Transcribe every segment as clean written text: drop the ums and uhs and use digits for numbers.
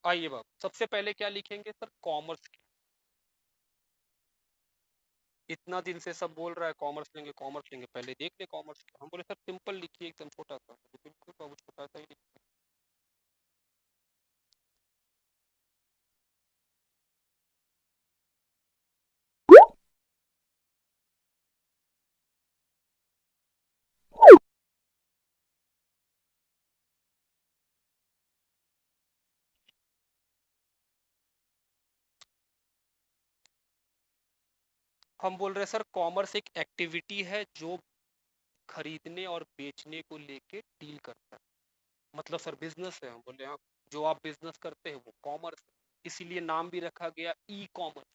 आइए बाबू, सबसे पहले क्या लिखेंगे सर? कॉमर्स। इतना दिन से सब बोल रहा है कॉमर्स लेंगे कॉमर्स लेंगे, पहले देख ले कॉमर्स क्या। हम बोले सर सिंपल लिखिए, एकदम छोटा सा। तो बिल्कुल बाबू छोटा सा ही लिखिए। हम बोल रहे हैं सर कॉमर्स एक एक्टिविटी है जो खरीदने और बेचने को लेके डील करता है। मतलब सर बिजनेस है। हम बोले हाँ, जो आप बिजनेस करते हैं वो कॉमर्स है। इसीलिए नाम भी रखा गया ई कॉमर्स।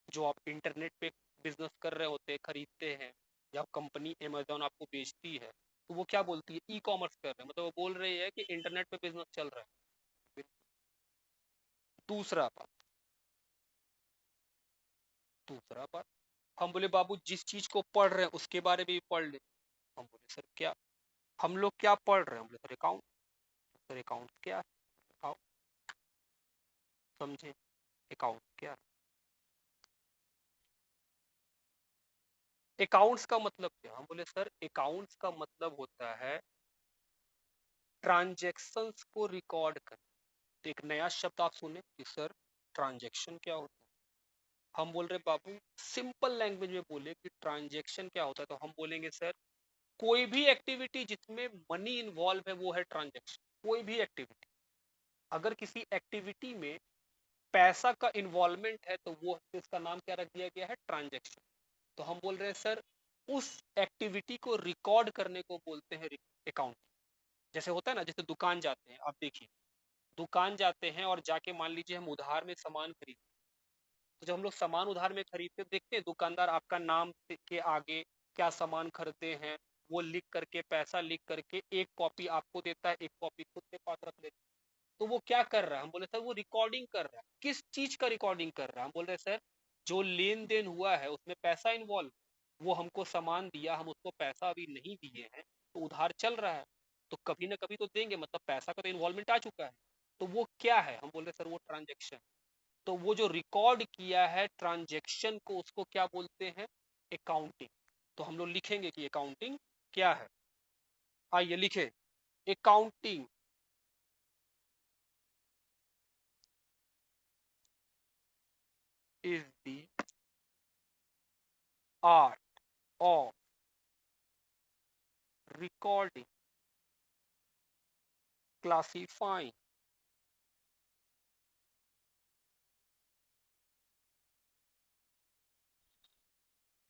जो आप इंटरनेट पे बिजनेस कर रहे होते हैं, खरीदते हैं, या कंपनी अमेजोन आपको बेचती है, तो वो क्या बोलती है? ई कॉमर्स कर रहे हैं। मतलब वो बोल रही है कि इंटरनेट पे बिजनेस चल रहा है। दूसरा बात, दूसरा बात, हम बोले बाबू जिस चीज को पढ़ रहे हैं उसके बारे में भी पढ़ ले। हम बोले सर क्या? हम लोग क्या पढ़ रहे हैं? हम बोले सर अकाउंट। सर अकाउंट क्या है? आओ समझे, अकाउंट क्या है? अकाउंट्स का मतलब क्या? हम बोले सर अकाउंट्स का मतलब होता है ट्रांजैक्शंस को रिकॉर्ड कर। तो एक नया शब्द आप सुने कि सर ट्रांजैक्शन क्या होता है। हम बोल रहे बाबू सिंपल लैंग्वेज में बोले कि ट्रांजैक्शन क्या होता है, तो हम बोलेंगे सर कोई भी एक्टिविटी जिसमें मनी इन्वॉल्व है वो है ट्रांजैक्शन। कोई भी एक्टिविटी, अगर किसी एक्टिविटी में पैसा का इन्वॉल्वमेंट है तो वो इसका नाम क्या रख दिया गया है? ट्रांजैक्शन। तो हम बोल रहे हैं सर उस एक्टिविटी को रिकॉर्ड करने को बोलते हैं अकाउंट। जैसे होता है ना, जैसे दुकान जाते हैं, आप देखिए दुकान जाते हैं और जाके मान लीजिए हम उधार में सामान खरीदते हैं। तो जब हम लोग सामान उधार में खरीदते देखते हैं दुकानदार आपका नाम के आगे क्या सामान खरीदते हैं वो लिख करके, पैसा लिख करके एक कॉपी आपको देता है, एक कॉपी खुद के पास रख लेता है। तो वो क्या कर रहा है? हम बोले सर वो रिकॉर्डिंग कर रहा है। किस चीज का रिकॉर्डिंग कर रहा है? हम बोल रहे सर जो लेन देन हुआ है उसमें पैसा इन्वॉल्व। वो हमको सामान दिया, हम उसको पैसा अभी नहीं दिए हैं, तो उधार चल रहा है, तो कभी ना कभी तो देंगे, मतलब पैसा का तो इन्वॉल्वमेंट आ चुका है। तो वो क्या है? हम बोल रहे सर वो ट्रांजेक्शन। तो वो जो रिकॉर्ड किया है ट्रांजेक्शन को उसको क्या बोलते हैं? अकाउंटिंग। तो हम लोग लिखेंगे कि अकाउंटिंग क्या है। आइए लिखे, accounting is the art of recording, classifying,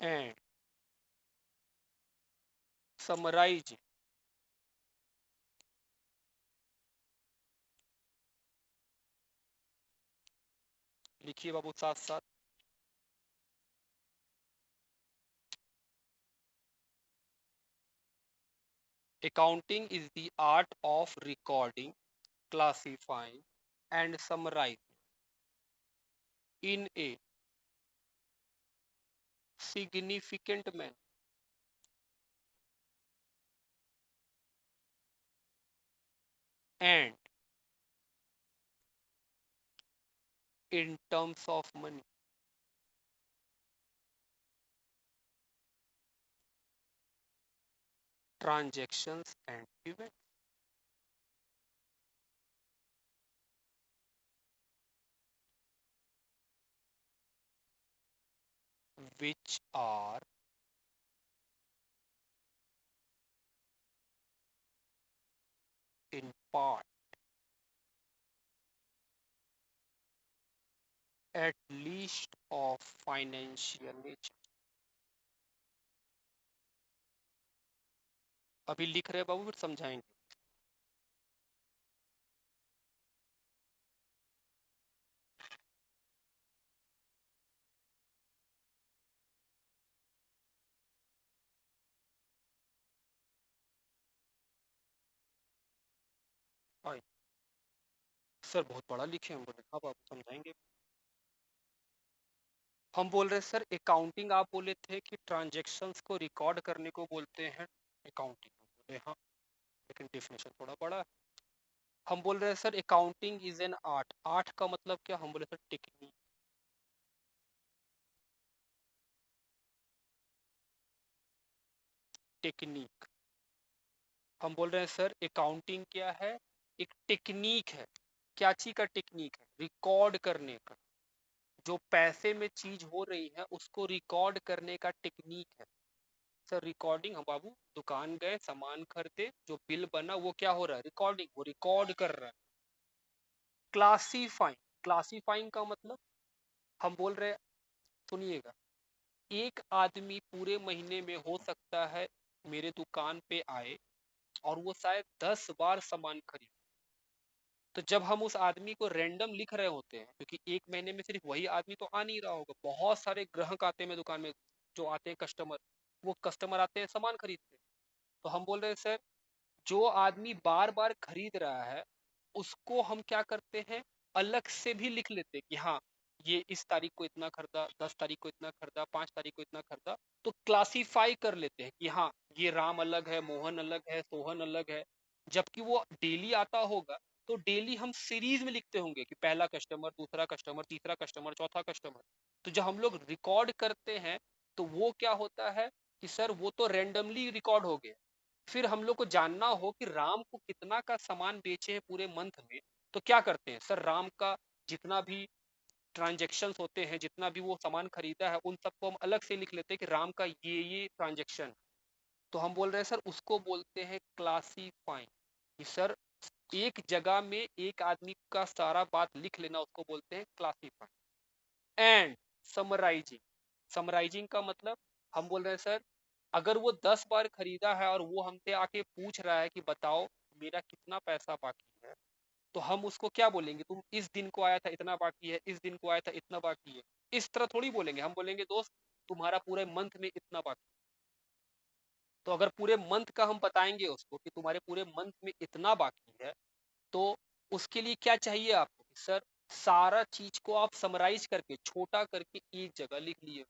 and summarizing। लिखिए बाबू साथ साथ। Accounting is the art of recording, classifying, and summarizing in a significant manner and in terms of money, transactions, and events, which are in part at least of financial nature। अभी लिख रहे बाबू, फिर समझाएंगे। आइए। Sir बहुत बड़ा लिखे। हम बोले हाँ बाबू समझाएंगे। हम बोल रहे सर अकाउंटिंग, आप बोले थे कि ट्रांजैक्शंस को रिकॉर्ड करने को बोलते हैं अकाउंटिंग। बोले हाँ, लेकिन डेफिनेशन थोड़ा बड़ा है। हम बोल रहे हैं sir accounting is an art, art का मतलब क्या, हम बोले सर टेक्निक। टेक्निक, हम बोल रहे हैं सर अकाउंटिंग क्या है, एक टेक्निक है। क्या चीज का टेक्निक है, रिकॉर्ड करने का। जो पैसे में चीज हो रही है उसको रिकॉर्ड करने का टेक्निक है सर। रिकॉर्डिंग, हम बाबू दुकान गए सामान खरीदे, जो बिल बना वो क्या हो रहा है, रिकॉर्डिंग, वो रिकॉर्ड कर रहा है। क्लासीफाइंग, क्लासीफाइंग का मतलब हम बोल रहे हैं, सुनिएगा, एक आदमी पूरे महीने में हो सकता है मेरे दुकान पे आए और वो शायद 10 बार सामान खरीदे। तो जब हम उस आदमी को रैंडम लिख रहे होते हैं, क्योंकि एक महीने में सिर्फ वही आदमी तो आ नहीं रहा होगा, बहुत सारे ग्राहक आते हैं मेरे दुकान में, जो आते हैं कस्टमर, वो कस्टमर आते हैं सामान खरीदते हैं। तो हम बोल रहे हैं सर, जो आदमी बार बार खरीद रहा है उसको हम क्या करते हैं, अलग से भी लिख लेते हैं कि हाँ, ये इस तारीख को इतना खरीदा, 10 तारीख को इतना खरीदा, 5 तारीख को इतना खरीदा। तो क्लासीफाई कर लेते हैं कि हाँ, ये राम अलग है, मोहन अलग है, सोहन अलग है। जबकि वो डेली आता होगा, तो डेली हम सीरीज में लिखते होंगे कि पहला कस्टमर, दूसरा कस्टमर, तीसरा कस्टमर, चौथा कस्टमर। तो जब हम लोग रिकॉर्ड करते हैं तो वो क्या होता है कि सर वो तो रेंडमली रिकॉर्ड हो गया। फिर हम लोग को जानना हो कि राम को कितना का सामान बेचे हैं पूरे मंथ में, तो क्या करते हैं सर, राम का जितना भी ट्रांजेक्शन होते हैं, जितना भी वो सामान खरीदा है, उन सबको हम अलग से लिख लेते हैं कि राम का ये ट्रांजेक्शन। तो हम बोल रहे हैं सर, उसको बोलते हैं क्लासीफाइंग। कि सर एक जगह में एक आदमी का सारा बात लिख लेना, उसको बोलते हैं क्लासीफाइंग। एंड समराइजिंग, समराइजिंग का मतलब हम बोल रहे हैं सर, अगर वो 10 बार खरीदा है और वो हमसे आके पूछ रहा है कि बताओ मेरा कितना पैसा बाकी है, तो हम उसको क्या बोलेंगे, तुम इस दिन को आया था इतना बाकी है, इस दिन को आया था इतना बाकी है। इस तरह थोड़ी बोलेंगे, हम बोलेंगे दोस्त तुम्हारा पूरे मंथ में इतना बाकी। तो अगर पूरे मंथ का हम बताएंगे उसको कि तुम्हारे पूरे मंथ में इतना बाकी है, तो उसके लिए क्या चाहिए आपको कि सर सारा चीज को आप समराइज करके छोटा करके एक जगह लिख लिए।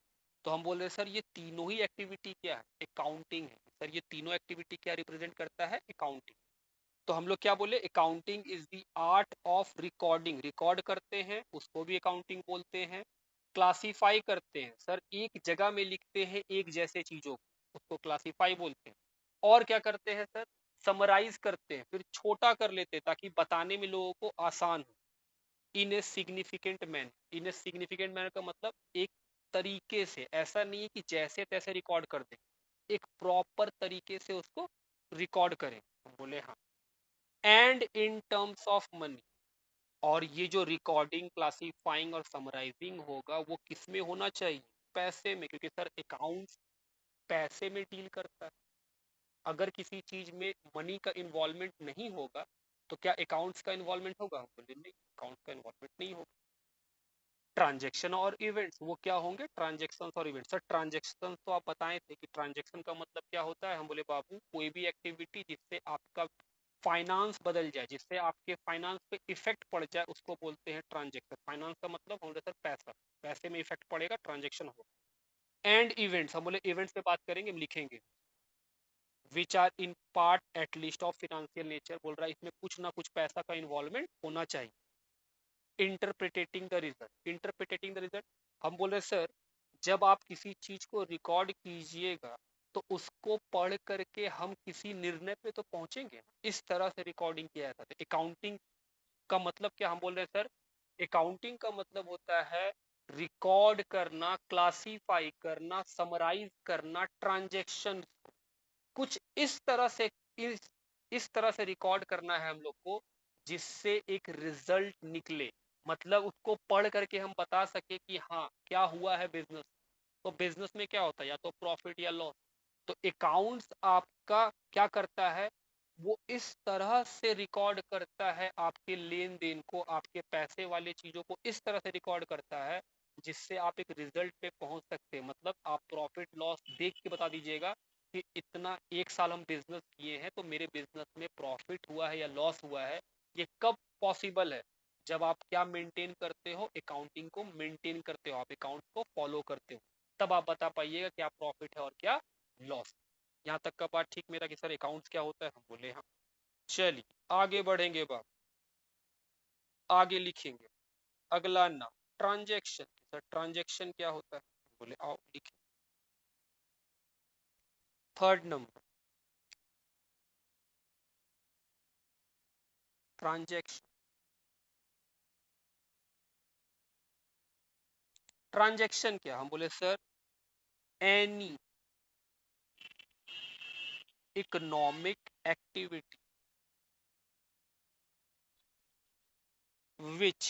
तो हम बोल रहे हैं सर, ये तीनों ही एक्टिविटी क्या है, अकाउंटिंग है सर। ये तीनों एक्टिविटी क्या रिप्रेजेंट करता है, अकाउंटिंग। तो हम लोग क्या बोले, accounting is the art of recording, record करते हैं उसको भी अकाउंटिंग बोलते हैं। क्लासीफाई करते हैं सर, एक जगह में लिखते हैं एक जैसे चीजों को, उसको क्लासीफाई बोलते हैं। और क्या करते हैं सर, समराइज करते हैं, फिर छोटा कर लेते हैं ताकि बताने में लोगों को आसान हो। In a significant manner, in a significant manner का मतलब एक तरीके से, ऐसा नहीं है कि जैसे तैसे रिकॉर्ड कर दें, एक प्रॉपर तरीके से उसको रिकॉर्ड करें। हम बोले हाँ। And in terms of money, और ये जो रिकॉर्डिंग, क्लासीफाइंग और समराइजिंग होगा वो किस में होना चाहिए, पैसे में, क्योंकि सर अकाउंट्स पैसे में डील करता है। अगर किसी चीज में मनी का इन्वॉल्वमेंट नहीं होगा तो क्या अकाउंट्स का इन्वॉल्वमेंट होगा, हम बोले नहीं, अकाउंट्स का इन्वॉल्वमेंट नहीं होगा। ट्रांजेक्शन और इवेंट्स, वो क्या होंगे, ट्रांजेक्शन और इवेंट्स। सर ट्रांजेक्शन तो आप बताए थे कि ट्रांजेक्शन का मतलब क्या होता है, हम बोले बाबू कोई भी एक्टिविटी जिससे आपका फाइनेंस बदल जाए, जिससे आपके फाइनेंस पे इफेक्ट पड़ जाए, उसको बोलते हैं ट्रांजेक्शन। फाइनेंस का मतलब हम बोले सर पैसा, पैसे में इफेक्ट पड़ेगा, ट्रांजेक्शन होगा। एंड इवेंट्स, हम बोले इवेंट्स पे बात करेंगे, हम लिखेंगे which are in part at least of financial nature, बोल रहा है इसमें कुछ ना कुछ पैसा का इन्वॉल्वमेंट होना चाहिए। Interpreting the result, interpreting the result, हम बोल रहे सर, जब आप किसी चीज को रिकॉर्ड कीजिएगा तो उसको पढ़ करके हम किसी निर्णय पे तो पहुंचेंगे, इस तरह से रिकॉर्डिंग किया जाता है। अकाउंटिंग का मतलब क्या, हम बोल रहे हैं सर, अकाउंटिंग का मतलब होता है रिकॉर्ड करना, क्लासीफाई करना, समराइज करना ट्रांजेक्शन, कुछ इस तरह से, इस इस तरह से रिकॉर्ड करना है हम लोग को जिससे एक रिजल्ट निकले। मतलब उसको पढ़ करके हम बता सके कि हाँ क्या हुआ है बिजनेस। तो बिजनेस में क्या होता है, या तो प्रॉफिट या लॉस। तो अकाउंट्स आपका क्या करता है, वो इस तरह से रिकॉर्ड करता है आपके लेन देन को, आपके पैसे वाले चीजों को इस तरह से रिकॉर्ड करता है जिससे आप एक रिजल्ट पे पहुंच सकते हैं। मतलब आप प्रॉफिट लॉस देख के बता दीजिएगा कि इतना एक साल हम बिजनेस किए हैं तो मेरे बिजनेस में प्रॉफिट हुआ है या लॉस हुआ है। ये कब पॉसिबल है, जब आप क्या मेंटेन करते हो, अकाउंटिंग को मेंटेन करते हो, आप अकाउंट को फॉलो करते हो, तब आप बता पाइएगा क्या प्रॉफिट है और क्या लॉस। यहाँ तक का बात ठीक मेरा कि सर अकाउंट्स क्या होता है, हम बोले हाँ। चलिए आगे बढ़ेंगे बाप। आगे लिखेंगे अगला नाम ट्रांजैक्शन। सर ट्रांजैक्शन क्या होता है? बोले आओ लिखें। Third number transaction. ट्रांजैक्शन क्या? हम बोले sir any economic activity which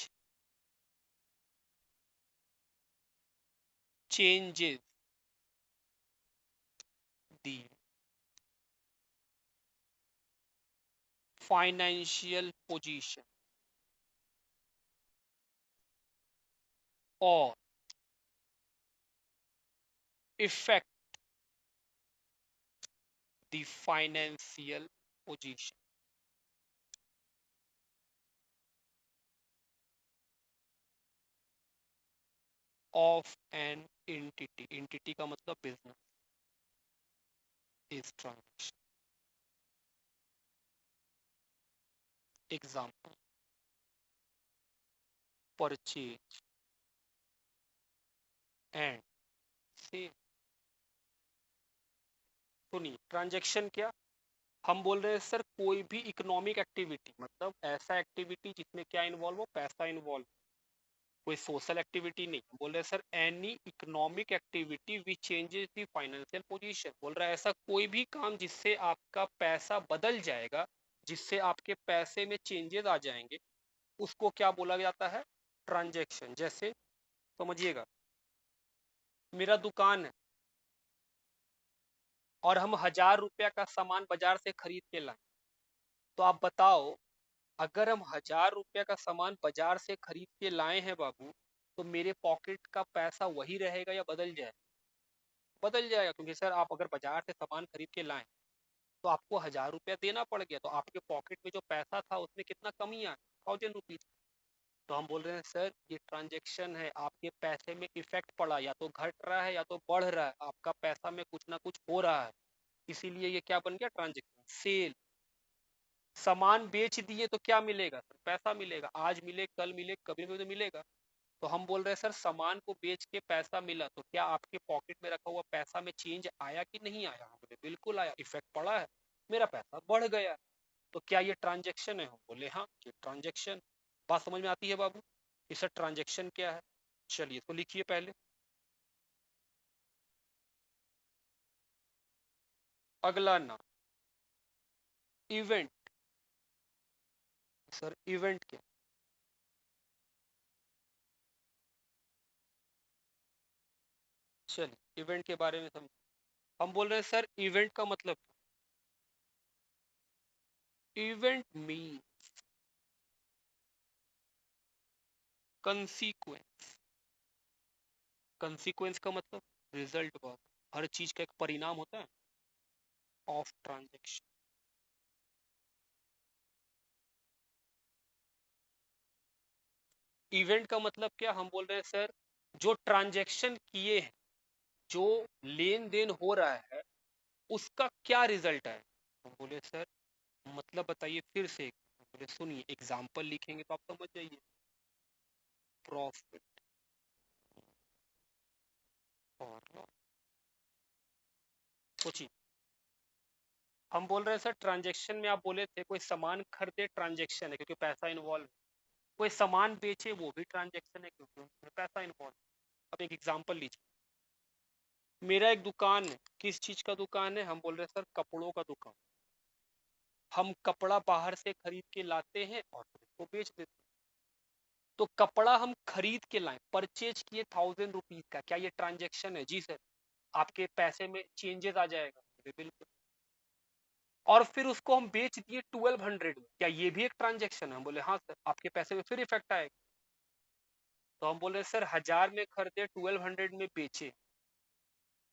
changes the financial position or affect the financial position of an entity। entity का मतलब business is transaction। example purchase and sale। सुनिए ट्रांजैक्शन क्या? हम बोल रहे हैं सर कोई भी इकोनॉमिक एक्टिविटी, मतलब ऐसा एक्टिविटी जिसमें क्या इन्वॉल्व हो? पैसा इन्वॉल्व। कोई सोशल एक्टिविटी नहीं। बोल रहे sir any economic activity which changes the financial position. बोल रहा है ऐसा कोई भी काम जिससे आपका पैसा बदल जाएगा, जिससे आपके पैसे में चेंजेस आ जाएंगे, उसको क्या बोला जाता है? ट्रांजैक्शन। जैसे समझिएगा, मेरा दुकान है और हम 1000 रुपया का सामान बाजार से खरीद के लाए, तो आप बताओ अगर हम 1000 रुपया का सामान बाजार से खरीद के लाए हैं बाबू, तो मेरे पॉकेट का पैसा वही रहेगा या बदल जाएगा? बदल जाएगा, क्योंकि सर आप अगर बाजार से सामान खरीद के लाए तो आपको 1000 रुपया देना पड़ गया, तो आपके पॉकेट में जो पैसा था उसमें कितना कमी आ? 1000 रुपीज। तो हम बोल रहे हैं सर ये ट्रांजेक्शन है, आपके पैसे में इफेक्ट पड़ा, या तो घट रहा है या तो बढ़ रहा है, आपका पैसा में कुछ ना कुछ हो रहा है, इसीलिए ये क्या बन गया? ट्रांजेक्शन। सेल, सामान बेच दिए तो क्या मिलेगा? सर पैसा मिलेगा। आज मिले कल मिले कभी भी तो मिलेगा। तो हम बोल रहे हैं सर सामान को बेच के पैसा मिला, तो क्या आपके पॉकेट में रखा हुआ पैसा में चेंज आया कि नहीं आया? हम बोले बिल्कुल आया, इफेक्ट पड़ा है, मेरा पैसा बढ़ गया। तो क्या ये ट्रांजेक्शन है? हम बोले हाँ ये ट्रांजेक्शन। बात समझ में आती है बाबू कि सर ट्रांजेक्शन क्या है? चलिए तो लिखिए पहले अगला नाम इवेंट। सर इवेंट क्या? चलिए इवेंट के बारे में समझ। हम बोल रहे हैं सर इवेंट का मतलब, इवेंट मीन कंसीक्वेंस। कंसीक्वेंस का मतलब रिजल्ट बाबू, हर चीज का एक परिणाम होता है ऑफ ट्रांजेक्शन। इवेंट का मतलब क्या? हम बोल रहे हैं सर जो ट्रांजेक्शन किए हैं, जो लेन देन हो रहा है, उसका क्या रिजल्ट है? हम बोले सर मतलब बताइए फिर से। हम बोले सुनिए एग्जाम्पल लिखेंगे तो आप समझ जाइए। प्रॉफिट और लॉस। सोचिए, हम बोल रहे हैं सर ट्रांजेक्शन में आप बोले थे कोई सामान खरीदे ट्रांजेक्शन है क्योंकि पैसा इन्वॉल्व, कोई सामान बेचे वो भी ट्रांजेक्शन है क्योंकि उसमें पैसा इन्वॉल्व। अब एक एग्जांपल लीजिए, मेरा एक दुकान है, किस चीज का दुकान है? हम बोल रहे हैं सर कपड़ों का दुकान। हम कपड़ा बाहर से खरीद के लाते हैं और फिर उसको बेच देते हैं। तो कपड़ा हम खरीद के लाए, परचेज किए 1000 रुपीज का, क्या ये ट्रांजेक्शन है? जी सर। आपके पैसे में चेंजेस आ जाएगा? बिल्कुल। और फिर उसको हम बेच दिए 1200 में, क्या ये भी एक ट्रांजेक्शन है? हम बोले हाँ सर। आपके पैसे में फिर इफेक्ट आएगा। तो हम बोले सर 1000 में खरीदे 1200 में बेचे,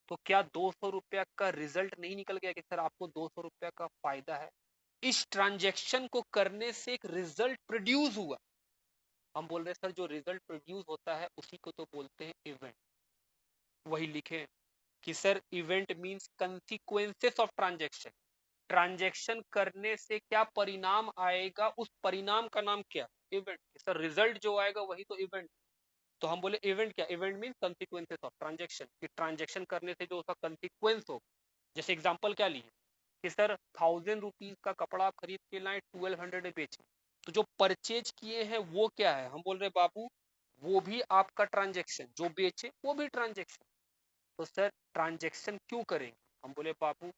तो क्या 200 रुपया का रिजल्ट नहीं निकल गया कि सर आपको 200 रुपया का फायदा है? इस ट्रांजेक्शन को करने से एक रिजल्ट प्रोड्यूस हुआ। हम बोल रहे हैं सर जो रिजल्ट प्रोड्यूस होता है उसी को तो बोलते हैं इवेंट। वही लिखे कि sir event means consequences of transaction. Transaction करने से क्या परिणाम आएगा, उस परिणाम का नाम क्या, इवेंट। सर रिजल्ट जो आएगा वही तो इवेंट। तो हम बोले इवेंट क्या, event mean consequences of transaction, कि ट्रांजेक्शन करने से जो उसका कंसिक्वेंस हो। जैसे एग्जांपल क्या लिए कि सर 1000 रुपीज का कपड़ा आप खरीद के लाए, 1200 में बेचे, तो जो परचेज किए हैं वो क्या है, हम बोल रहे बाबू वो भी आपका ट्रांजेक्शन, जो बेचे वो भी ट्रांजेक्शन। तो सर ट्रांजेक्शन क्यों करेंगे, हम बोले बाबू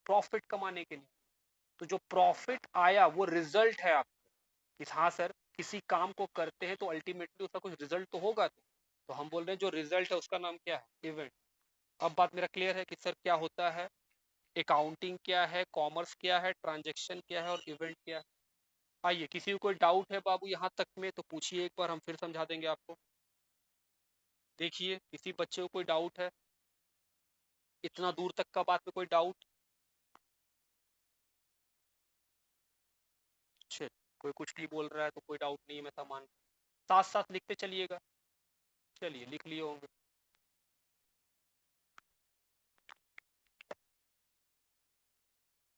प्रॉफिट कमाने के लिए। तो जो प्रॉफिट आया वो रिजल्ट है आपका, कि हाँ सर किसी काम को करते हैं तो अल्टीमेटली उसका कुछ रिजल्ट तो होगा। तो हम बोल रहे हैं जो रिजल्ट है उसका नाम क्या है, इवेंट। अब बात मेरा क्लियर है कि सर क्या होता है, अकाउंटिंग क्या है, कॉमर्स क्या है, ट्रांजेक्शन क्या है और इवेंट क्या है। आइए किसी को कोई डाउट है बाबू यहाँ तक में तो पूछिए, एक बार हम फिर समझा देंगे आपको। देखिए किसी बच्चे को कोई डाउट है, इतना दूर तक का बात में कोई डाउट। चल, कोई कुछ नहीं बोल रहा है तो कोई डाउट नहीं है, मैं सामान साथ साथ लिखते चलिएगा। चलिए लिख लिए होंगे।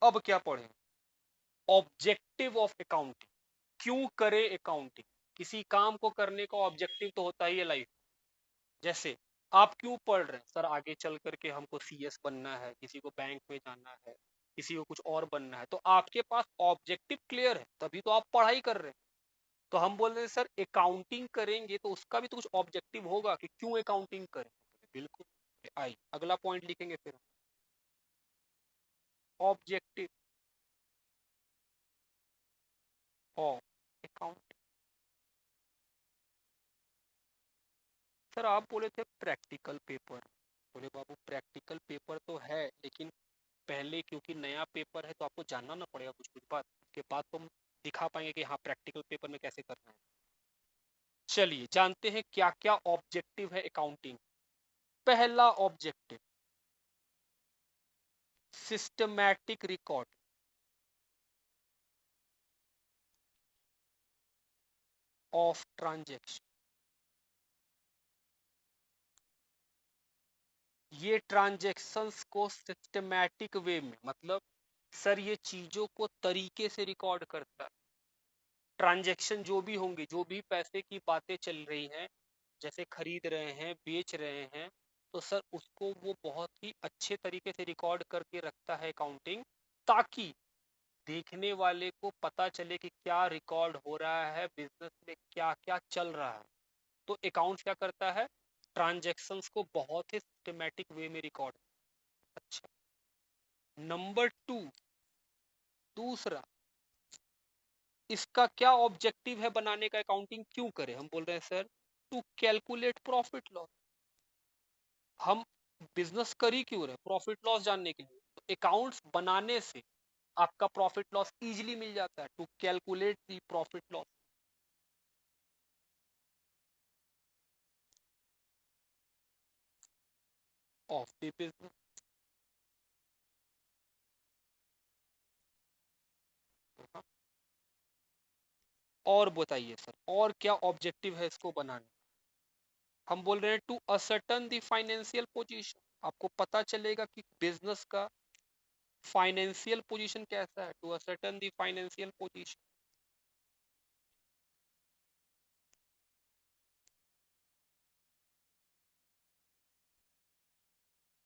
अब क्या पढ़े, ऑब्जेक्टिव ऑफ अकाउंटिंग। क्यों करे अकाउंटिंग, किसी काम को करने का ऑब्जेक्टिव तो होता ही है लाइफ। जैसे आप क्यों पढ़ रहे हैं, सर आगे चल करके हमको सीएस बनना है, किसी को बैंक में जाना है, किसी को कुछ और बनना है, तो आपके पास ऑब्जेक्टिव क्लियर है तभी तो आप पढ़ाई कर रहे हैं। तो हम बोल रहे हैं सर अकाउंटिंग करेंगे तो उसका भी तो कुछ ऑब्जेक्टिव होगा कि क्यों अकाउंटिंग करें। बिल्कुल। आई अगला पॉइंट लिखेंगे फिर, ऑब्जेक्टिव ऑफ अकाउंट। सर आप बोले थे प्रैक्टिकल पेपर, बोले बाबू प्रैक्टिकल पेपर तो है लेकिन पहले क्योंकि नया पेपर है तो आपको जानना ना पड़ेगा कुछ कुछ बात, उसके बाद तो हम दिखा पाएंगे कि हाँ प्रैक्टिकल पेपर में कैसे करना है। चलिए जानते हैं क्या क्या ऑब्जेक्टिव है अकाउंटिंग। पहला objective systematic record of transaction. ये ट्रांजेक्शन्स को सिस्टमैटिक वे में, मतलब सर ये चीजों को तरीके से रिकॉर्ड करता है। ट्रांजैक्शन जो भी होंगे, जो भी पैसे की बातें चल रही हैं, जैसे खरीद रहे हैं बेच रहे हैं, तो सर उसको वो बहुत ही अच्छे तरीके से रिकॉर्ड करके रखता है अकाउंटिंग, ताकि देखने वाले को पता चले कि क्या रिकॉर्ड हो रहा है, बिजनेस में क्या क्या चल रहा है। तो अकाउंट क्या करता है, ट्रांजैक्शंस को बहुत ही सिस्टमैटिक वे में रिकॉर्ड। अच्छा, नंबर टू, दूसरा इसका क्या ऑब्जेक्टिव है बनाने का, अकाउंटिंग क्यों करे, हम बोल रहे हैं sir to calculate profit loss. हम बिजनेस कर ही क्यों रहे, प्रॉफिट लॉस जानने के लिए। तो अकाउंट्स बनाने से आपका प्रॉफिट लॉस इजीली मिल जाता है, to calculate the profit loss of the business. और बताइए सर और क्या ऑब्जेक्टिव है इसको बनाने। हम बोल रहे हैं to ascertain the financial position, आपको पता चलेगा कि बिजनेस का फाइनेंशियल पोजीशन कैसा है, to ascertain the financial position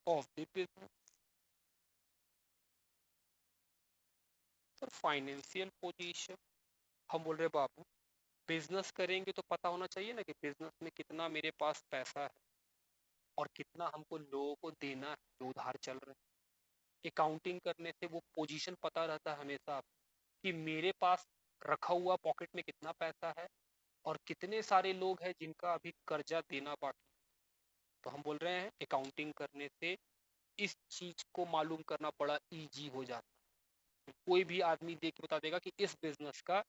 of the business. Sir financial position, हम बोल रहे बाबू बिजनेस करेंगे तो पता होना चाहिए ना कि बिजनेस में कितना मेरे पास पैसा है और कितना हमको लोगों को देना है जो उधार चल रहे हैं। अकाउंटिंग करने से वो पोजीशन पता रहता है हमेशा कि मेरे पास रखा हुआ पॉकेट में कितना पैसा है और कितने सारे लोग हैं जिनका अभी कर्जा देना बाकी। तो हम बोल रहे हैं अकाउंटिंग करने से इस चीज को मालूम करना बड़ा इजी हो जाता है। कोई भी आदमी देख के बता देगा कि इस बिजनेस का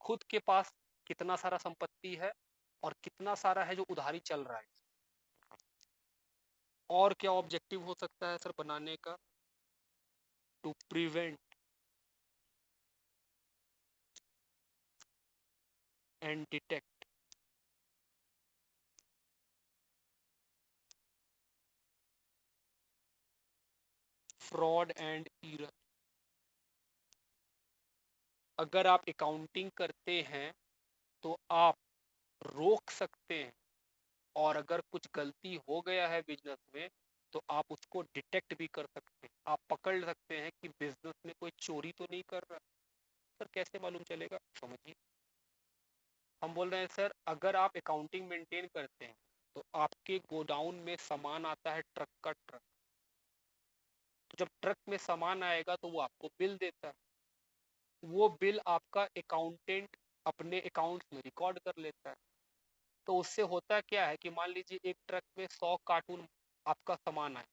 खुद के पास कितना सारा संपत्ति है और कितना सारा है जो उधारी चल रहा है। और क्या ऑब्जेक्टिव हो सकता है सर बनाने का, to prevent and detect fraud and error. अगर आप अकाउंटिंग करते हैं तो आप रोक सकते हैं, और अगर कुछ गलती हो गया है बिजनेस में तो आप उसको डिटेक्ट भी कर सकते हैं, आप पकड़ सकते हैं कि बिजनेस में कोई चोरी तो नहीं कर रहा। सर कैसे मालूम चलेगा, समझिए। हम बोल रहे हैं सर, अगर आप अकाउंटिंग मेंटेन करते हैं तो आपके गोडाउन में सामान आता है, ट्रक का ट्रक। तो जब ट्रक में सामान आएगा तो वो आपको बिल देता है, वो बिल आपका अकाउंटेंट अपने अकाउंट में रिकॉर्ड कर लेता है। तो उससे होता क्या है कि मान लीजिए एक ट्रक में 100 कार्टून आपका सामान आए,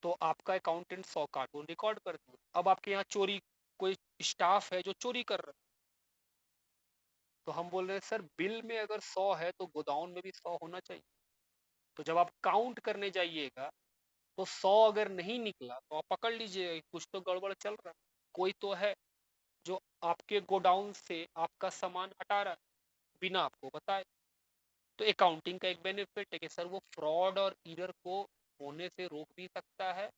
तो आपका अकाउंटेंट 100 कार्टून रिकॉर्ड कर दिया। अब आपके यहाँ चोरी, कोई स्टाफ है जो चोरी कर रहा है, तो हम बोल रहे हैं सर बिल में अगर 100 है तो गोदाउन में भी 100 होना चाहिए। तो जब आप काउंट करने जाइएगा तो 100 अगर नहीं निकला तो आप पकड़ लीजिएगा कि कुछ तो गड़बड़ चल रहा है, कोई तो है जो आपके गोडाउन से आपका सामान हटा रहा है बिना आपको बताए। तो अकाउंटिंग का एक बेनिफिट है कि सर वो फ्रॉड और एरर को होने से रोक भी सकता है,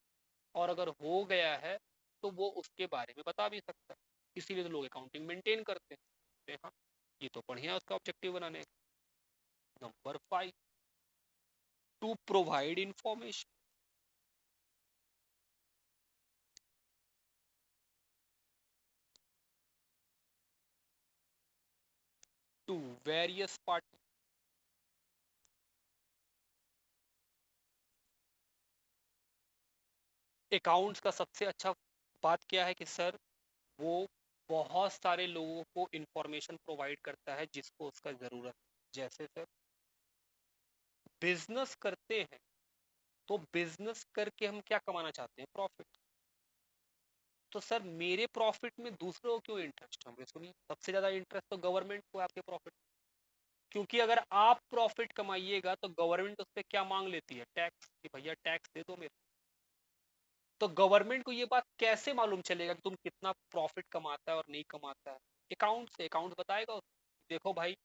और अगर हो गया है तो वो उसके बारे में बता भी सकता है। इसीलिए तो लोग अकाउंटिंग मेंटेन करते हैं। हाँ, ये तो बढ़िया है उसका ऑब्जेक्टिव बनाने का। Number 5, to provide information to various party. Accounts का सबसे अच्छा बात क्या है कि सर वो बहुत सारे लोगों को इंफॉर्मेशन प्रोवाइड करता है जिसको उसका जरूरत है। जैसे सर बिजनेस करते हैं तो बिजनेस करके हम क्या कमाना चाहते हैं, प्रॉफिट। तो सर मेरे प्रॉफिट में दूसरों को क्यों इंटरेस्ट, हमने सुनिए सबसे ज्यादा इंटरेस्ट तो गवर्नमेंट को है आपके प्रॉफिट। क्योंकि अगर आप प्रॉफिट कमाइएगा तो गवर्नमेंट उस पर क्या मांग लेती है, टैक्स, कि भैया टैक्स दे दो मेरे। तो गवर्नमेंट को ये बात कैसे मालूम चलेगा कि तुम कितना प्रॉफिट कमाता है और नहीं कमाता है, अकाउंट से। अकाउंट बताएगा देखो भाई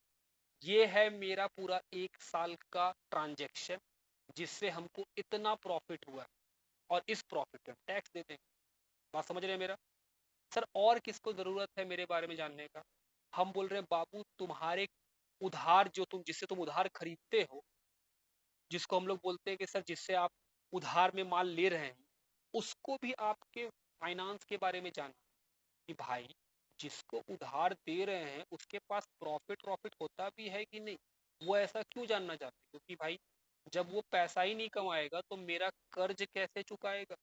ये है मेरा पूरा 1 साल का ट्रांजेक्शन जिससे हमको इतना प्रॉफिट हुआ है, और इस प्रॉफिट पे हम टैक्स देते हैं। बात समझ रहे हैं मेरा। सर और किसको जरूरत है मेरे बारे में जानने का, हम बोल रहे हैं बाबू तुम्हारे उधार, जो तुम जिससे तुम उधार खरीदते हो, जिसको हम लोग बोलते हैं कि सर जिससे आप उधार में माल ले रहे हैं, उसको भी आपके फाइनेंस के बारे में जानना कि भाई जिसको उधार दे रहे हैं उसके पास प्रॉफिट प्रॉफिट होता भी है कि नहीं। वो ऐसा क्यों जानना चाहते हैं, क्योंकि भाई जब वो पैसा ही नहीं कमाएगा तो मेरा कर्ज कैसे चुकाएगा,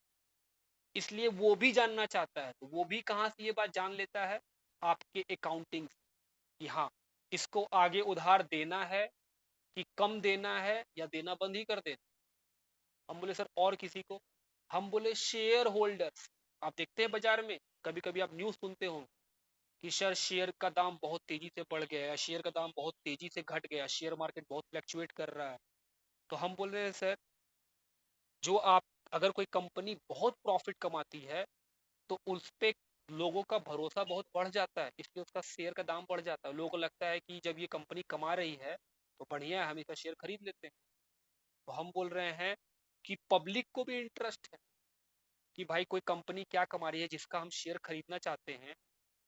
इसलिए वो भी जानना चाहता है। तो वो भी कहाँ से ये बात जान लेता है, आपके अकाउंटिंग से, कि हाँ इसको आगे उधार देना है कि कम देना है या देना बंद ही कर देना। हम बोले सर और किसी को, हम बोले शेयर होल्डर्स। आप देखते हैं बाजार में कभी कभी आप न्यूज सुनते हो कि सर शेयर का दाम बहुत तेजी से बढ़ गया है, शेयर का दाम बहुत तेजी से घट गया, शेयर मार्केट बहुत फ्लैक्चुएट कर रहा है। तो हम बोल रहे हैं सर जो आप, अगर कोई कंपनी बहुत प्रॉफिट कमाती है तो उस पे लोगों का भरोसा बहुत बढ़ जाता है, इसलिए उसका शेयर का दाम बढ़ जाता है। लोगों को लगता है कि जब ये कंपनी कमा रही है तो बढ़िया है, हम इसका शेयर खरीद लेते हैं। तो हम बोल रहे हैं कि पब्लिक को भी इंटरेस्ट है कि भाई कोई कंपनी क्या कमा रही है जिसका हम शेयर खरीदना चाहते हैं,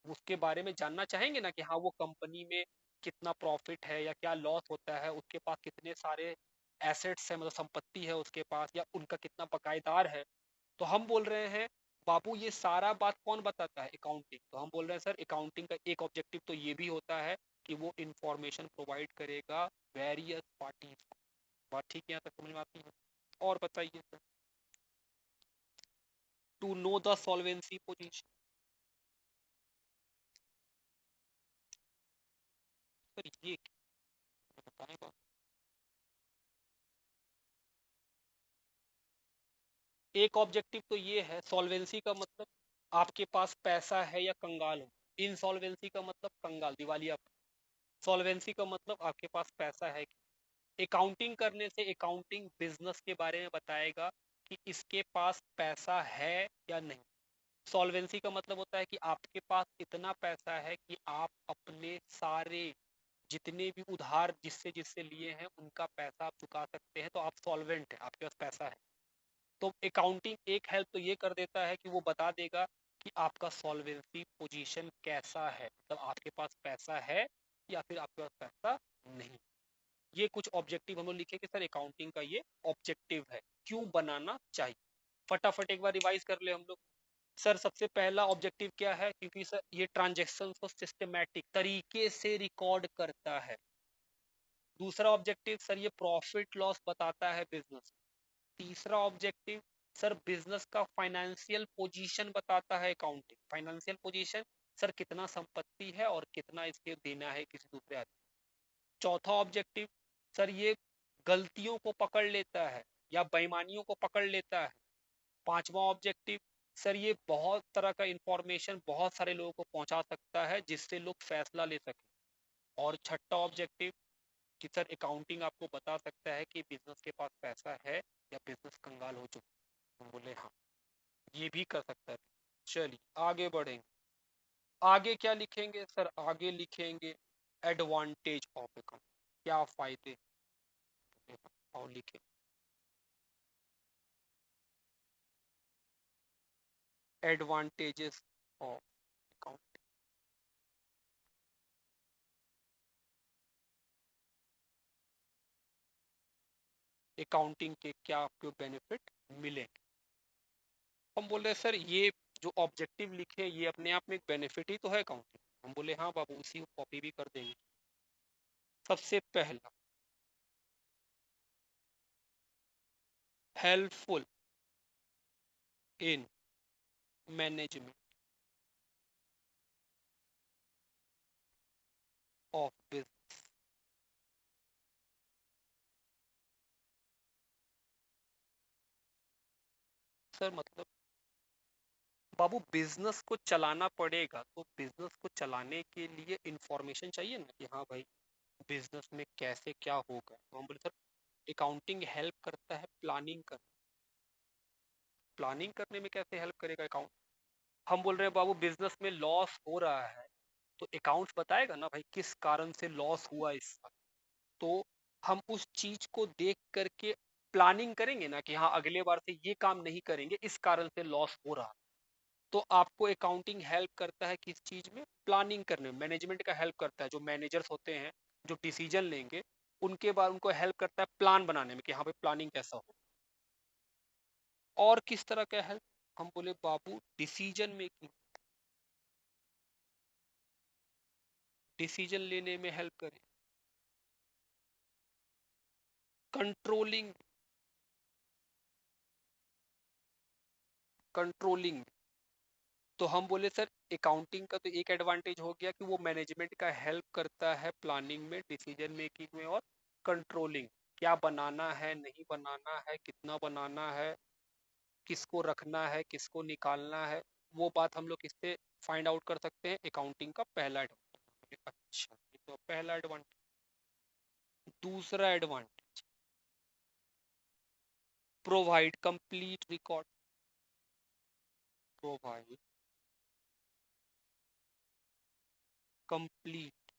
उसके बारे में जानना चाहेंगे ना, कि हाँ वो कंपनी में कितना प्रॉफिट है या क्या लॉस होता है, उसके पास कितने सारे एसेट्स है, मतलब संपत्ति है उसके पास, या उनका कितना बकायेदार है। तो हम बोल रहे हैं बाबू ये सारा बात कौन बताता है, अकाउंटिंग। तो हम बोल रहे हैं सर अकाउंटिंग का एक ऑब्जेक्टिव तो ये भी होता है कि वो इंफॉर्मेशन प्रोवाइड करेगा वेरियस पार्टीज को। बात ठीक है, यहाँ तक समझ में आती है। और बताइए sir, to know the solvency position. Sir ये बताएगा, एक ऑब्जेक्टिव तो ये है, सॉल्वेंसी का मतलब आपके पास पैसा है या कंगाल हो। इनसॉल्वेंसी का मतलब कंगाल, दिवालिया। सॉल्वेंसी का मतलब आपके पास पैसा है। अकाउंटिंग करने से अकाउंटिंग बिजनेस के बारे में बताएगा कि इसके पास पैसा है या नहीं। सॉल्वेंसी का मतलब होता है कि आपके पास इतना पैसा है कि आप अपने सारे जितने भी उधार जिससे जिससे लिए हैं उनका पैसा आप चुका सकते हैं, तो आप सॉल्वेंट है, आपके पास पैसा है। तो अकाउंटिंग एक हेल्प तो ये कर देता है कि वो बता देगा कि आपका सॉल्वेंसी पोजीशन कैसा है, मतलब आपके पास पैसा है या फिर आपके पास पैसा नहीं। ये कुछ ऑब्जेक्टिव हम लोग लिखे कि सर अकाउंटिंग का ये ऑब्जेक्टिव है, क्यों बनाना चाहिए। फटाफट एक बार रिवाइज कर ले हम लोग। सर सबसे पहला ऑब्जेक्टिव क्या है, क्योंकि सर ये ट्रांजेक्शन को सिस्टमैटिक तरीके से रिकॉर्ड करता है। दूसरा ऑब्जेक्टिव सर ये प्रॉफिट लॉस बताता है बिजनेस। तीसरा ऑब्जेक्टिव सर बिजनेस का फाइनेंशियल पोजीशन बताता है अकाउंटिंग। फाइनेंशियल पोजीशन सर कितना संपत्ति है और कितना इसके देना है किसी दूसरे आदमी। चौथा ऑब्जेक्टिव सर ये गलतियों को पकड़ लेता है या बेईमानियों को पकड़ लेता है। पांचवा ऑब्जेक्टिव सर ये बहुत तरह का इंफॉर्मेशन बहुत सारे लोगों को पहुंचा सकता है जिससे लोग फैसला ले सके। और छठा ऑब्जेक्टिव कि सर अकाउंटिंग आपको बता सकता है कि बिजनेस के पास पैसा है या बिजनेस कंगाल हो चुका। हम बोले हाँ, ये भी कर सकता है। चलिए आगे बढ़ेंगे। आगे क्या लिखेंगे सर, आगे लिखेंगे एडवांटेज ऑफ अकाउंट, क्या फायदे हैं, और लिखे एडवांटेजेस ऑफ अकाउंट। अकाउंटिंग के क्या आपको बेनिफिट मिलेंगे। हम बोल रहे हैं सर ये जो ऑब्जेक्टिव लिखे ये अपने आप में एक बेनिफिट ही तो है अकाउंटिंग। हम बोले हाँ बाबू, उसी को कॉपी भी कर देंगे। सबसे पहला, helpful in management of business. Sir मतलब बाबू बिजनेस को चलाना पड़ेगा, तो बिजनेस को चलाने के लिए इंफॉर्मेशन चाहिए ना कि हाँ भाई बिजनेस में कैसे क्या होगा। तो हम बोले सर अकाउंटिंग हेल्प करता है प्लानिंग कर। प्लानिंग करने में कैसे हेल्प करेगा अकाउंट। हम बोल रहे हैं बाबू बिजनेस में लॉस हो रहा है तो अकाउंट्स बताएगा ना भाई किस कारण से लॉस हुआ इस साल। तो हम उस चीज को देख करके प्लानिंग करेंगे ना कि हाँ अगले बार से ये काम नहीं करेंगे, इस कारण से लॉस हो रहा। तो आपको अकाउंटिंग हेल्प करता है किस चीज में, प्लानिंग करने में। मैनेजमेंट का हेल्प करता है, जो मैनेजर्स होते हैं जो डिसीजन लेंगे उनके बाद उनको हेल्प करता है प्लान बनाने में कि हाँ भाई प्लानिंग कैसा हो। और किस तरह का हेल्प, हम बोले बाबू डिसीजन मेकिंग, डिसीजन लेने में हेल्प करे। Controlling, controlling. तो हम बोले सर अकाउंटिंग का तो एक एडवांटेज हो गया कि वो मैनेजमेंट का हेल्प करता है प्लानिंग में, डिसीजन मेकिंग में और कंट्रोलिंग। क्या बनाना है, नहीं बनाना है, कितना बनाना है, किसको रखना है, किसको निकालना है, वो बात हम लोग इससे फाइंड आउट कर सकते हैं। अकाउंटिंग का पहला एडवांटेज। अच्छा, ये तो पहला एडवांटेज। दूसरा advantage, provide complete record. Provide complete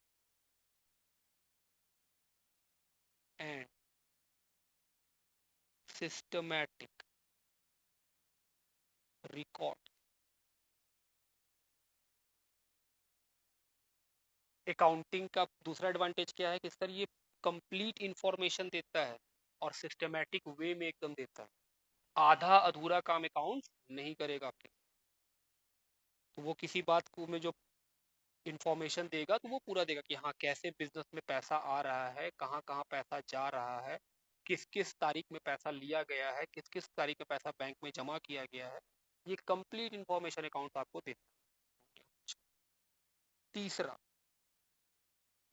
and systematic record. Accounting का दूसरा एडवांटेज क्या है कि सर ये कंप्लीट इंफॉर्मेशन देता है और सिस्टमैटिक वे में एकदम देता है। आधा अधूरा काम अकाउंट नहीं करेगा आपके। तो वो किसी बात को में जो इंफॉर्मेशन देगा तो वो पूरा देगा कि हाँ कैसे बिजनेस में पैसा आ रहा है, कहाँ कहाँ पैसा जा रहा है, किस किस तारीख में पैसा लिया गया है, किस किस तारीख में पैसा बैंक में जमा किया गया है। ये कंप्लीट इंफॉर्मेशन अकाउंट आपको देता है। तीसरा,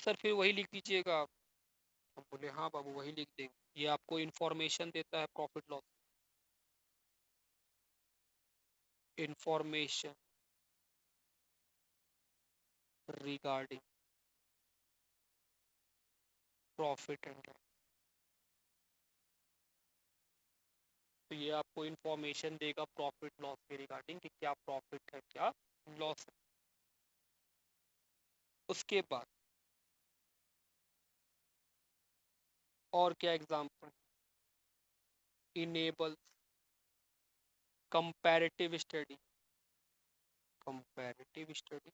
सर फिर वही लिख दीजिएगा आप। हम बोले हाँ बाबू वही लिख देंगे। ये आपको इंफॉर्मेशन देता है profit loss, information regarding profit and loss. तो ये आपको इंफॉर्मेशन देगा प्रॉफिट लॉस के रिगार्डिंग कि क्या प्रॉफिट है क्या लॉस है। उसके बाद और क्या example, enable comparative study. Comparative study,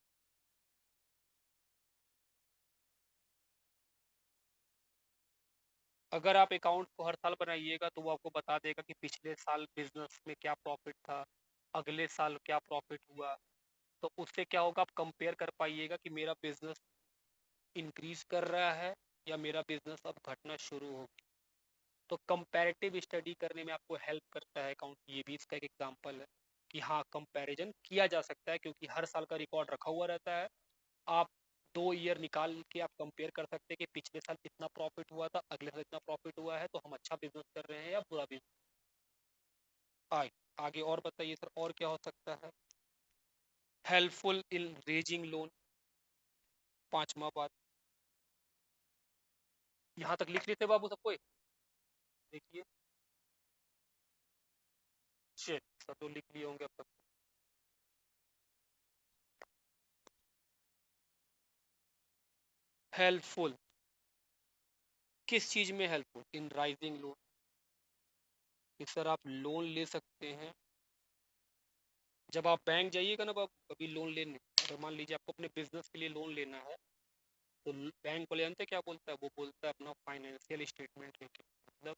अगर आप अकाउंट को हर साल बनाइएगा तो वो आपको बता देगा कि पिछले साल बिजनेस में क्या प्रॉफिट था, अगले साल क्या प्रॉफिट हुआ। तो उससे क्या होगा, आप कंपेयर कर पाइएगा कि मेरा बिजनेस इंक्रीज कर रहा है या मेरा बिजनेस अब घटना शुरू हो गया। तो कंपैरेटिव स्टडी करने में आपको हेल्प करता है अकाउंट, ये भी इसका एक एग्जांपल है कि हाँ कंपैरिजन किया जा सकता है, क्योंकि हर साल का रिकॉर्ड रखा हुआ रहता है। आप 2 ईयर निकाल के आप कंपेयर कर सकते हैं कि पिछले साल इतना प्रॉफिट हुआ था, अगले साल इतना प्रॉफिट हुआ है, तो हम अच्छा बिजनेस कर रहे हैं या बुरा बिजनेस। आगे आगे और बताइए सर, और क्या हो सकता है। हेल्पफुल इन रेजिंग लोन, पांचवा बात। यहाँ तक लिख लेते बाबू सबको, देखिए चेक सब तो लिख लिए होंगे अब तक। हेल्पफुल किस चीज में हेल्पफुल, इन राइजिंग लोन, कि सर आप लोन ले सकते हैं। जब आप बैंक जाइएगा ना बाबू कभी लोन लेने, अगर मान लीजिए आपको अपने बिजनेस के लिए लोन लेना है, तो बैंक वाले जानते हैं क्या बोलता है, वो बोलता है अपना फाइनेंशियल स्टेटमेंट लेके, मतलब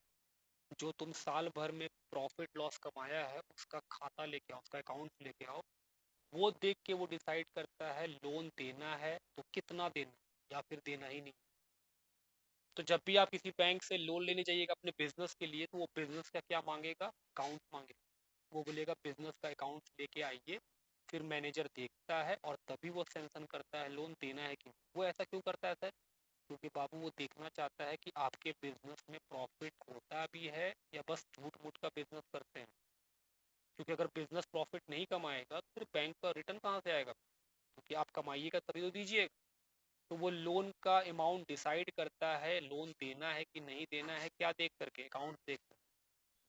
जो तुम साल भर में प्रॉफिट लॉस कमाया है उसका खाता लेके आओ, उसका अकाउंट लेके आओ। वो देख के वो डिसाइड करता है लोन देना है तो कितना देना या फिर देना ही नहीं। तो जब भी आप किसी बैंक से लोन लेने जाइएगा अपने बिजनेस के लिए, तो वो बिजनेस का क्या मांगेगा, अकाउंट मांगेगा। वो बोलेगा बिजनेस का अकाउंट लेके आइए, फिर मैनेजर देखता है और तभी वो सैंक्शन करता है लोन देना है कि नहीं। वो ऐसा क्यों करता है सर, क्योंकि बाबू वो देखना चाहता है कि आपके बिजनेस में प्रॉफिट होता भी है या बस झूठ मूठ का बिजनेस करते हैं। क्योंकि अगर बिजनेस प्रॉफिट नहीं कमाएगा तो फिर बैंक का रिटर्न कहाँ से आएगा, क्योंकि आप कमाइएगा तभी तो दीजिएगा। तो वो लोन का अमाउंट डिसाइड करता है लोन देना है कि नहीं देना है, क्या देख करके, अकाउंट देख कर।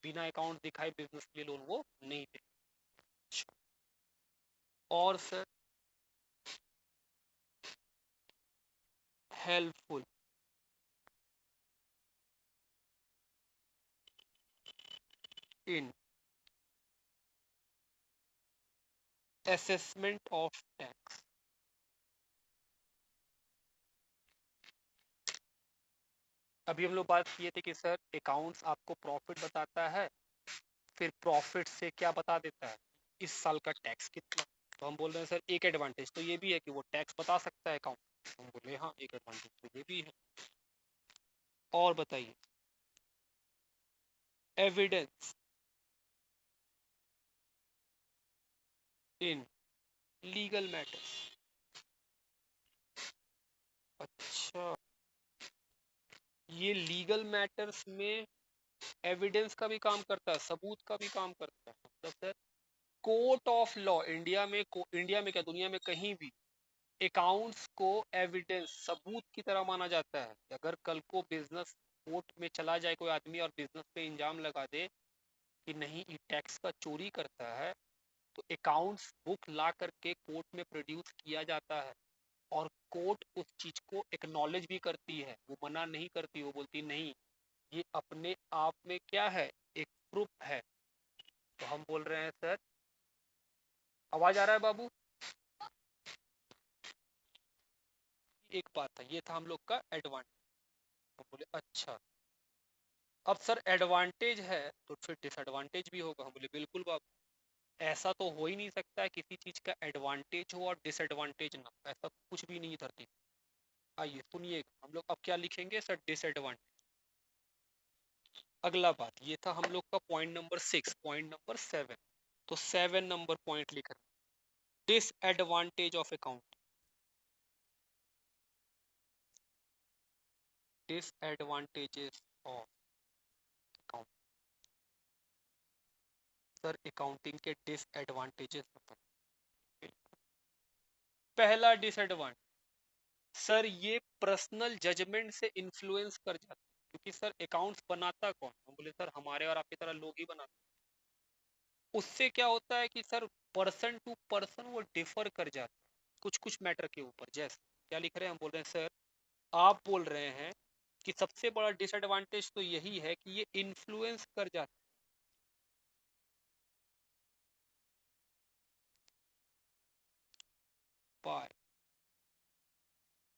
बिना अकाउंट दिखाए बिजनेस के लिए लोन वो नहीं दे। और sir helpful in assessment of tax. अभी हम लोग बात किए थे कि सर अकाउंट्स आपको प्रॉफिट बताता है, फिर प्रॉफिट से क्या बता देता है, इस साल का टैक्स कितना। तो हम बोल रहे हैं सर एक एडवांटेज तो ये भी है कि वो टैक्स बता सकता है अकाउंट। हम बोले हाँ एक एडवांटेज तो ये भी है। और बताइए, एविडेंस इन लीगल मैटर्स। अच्छा, ये लीगल मैटर्स में एविडेंस का भी काम करता है, सबूत का भी काम करता है। मतलब sir court of law India में इंडिया में क्या दुनिया में कहीं भी अकाउंट्स को एविडेंस सबूत की तरह माना जाता है। अगर कल को बिजनेस कोर्ट में चला जाए कोई आदमी और बिजनेस पे इंजाम लगा दे कि नहीं ये टैक्स का चोरी करता है, तो अकाउंट्स बुक ला करके कोर्ट में प्रोड्यूस किया जाता है और कोर्ट उस चीज को एक्नॉलेज भी करती है, वो मना नहीं करती, वो बोलती नहीं ये अपने आप में क्या है, एक प्रूफ है। तो हम बोल रहे हैं सर, आवाज आ रहा है बाबू, एक बात था, ये था हम लोग का एडवांटेज। हम बोले अच्छा, अब सर एडवांटेज है तो फिर डिसएडवांटेज भी होगा। हम बोले बिल्कुल बाबू, ऐसा तो हो ही नहीं सकता है किसी चीज का एडवांटेज हो और डिसएडवांटेज ना हो, ऐसा कुछ भी नहीं धरती। आइए सुनिए, हम लोग अब क्या लिखेंगे सर, डिसएडवांटेज। अगला बात ये था हम लोग का पॉइंट नंबर 6, पॉइंट नंबर 7। तो 7 नंबर पॉइंट लिख रहे, disadvantage of account. Disadvantages of account. Sir accounting के डिसएडवांटेजेस बताओ। पहला डिसएडवांटेज, सर ये पर्सनल जजमेंट से इन्फ्लुएंस कर जाता है, क्योंकि सर अकाउंट्स बनाता कौन, हम बोले सर हमारे और आपकी तरह लोग ही बनाते। उससे क्या होता है कि सर पर्सन टू पर्सन वो डिफर कर जाता है कुछ कुछ मैटर के ऊपर। जैसे क्या लिख रहे हैं, हम बोल रहे हैं सर, आप बोल रहे हैं कि सबसे बड़ा डिसएडवांटेज तो यही है कि ये इन्फ्लुएंस कर जाता बाय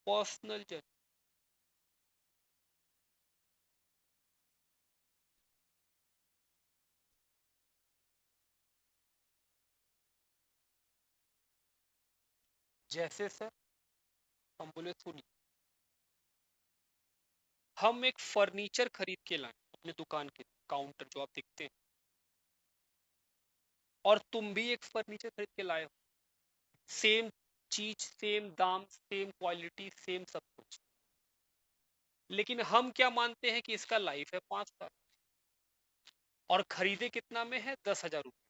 पर्सनल जज। जैसे सर हम बोले सुनिए, हम एक फर्नीचर खरीद के लाए अपने दुकान के काउंटर जो आप देखते हैं, और तुम भी एक फर्नीचर खरीद के लाए हो, सेम चीज, सेम दाम, सेम क्वालिटी, सेम सब कुछ, लेकिन हम क्या मानते हैं कि इसका लाइफ है 5 साल, और खरीदे कितना में है, 10,000 रुपये।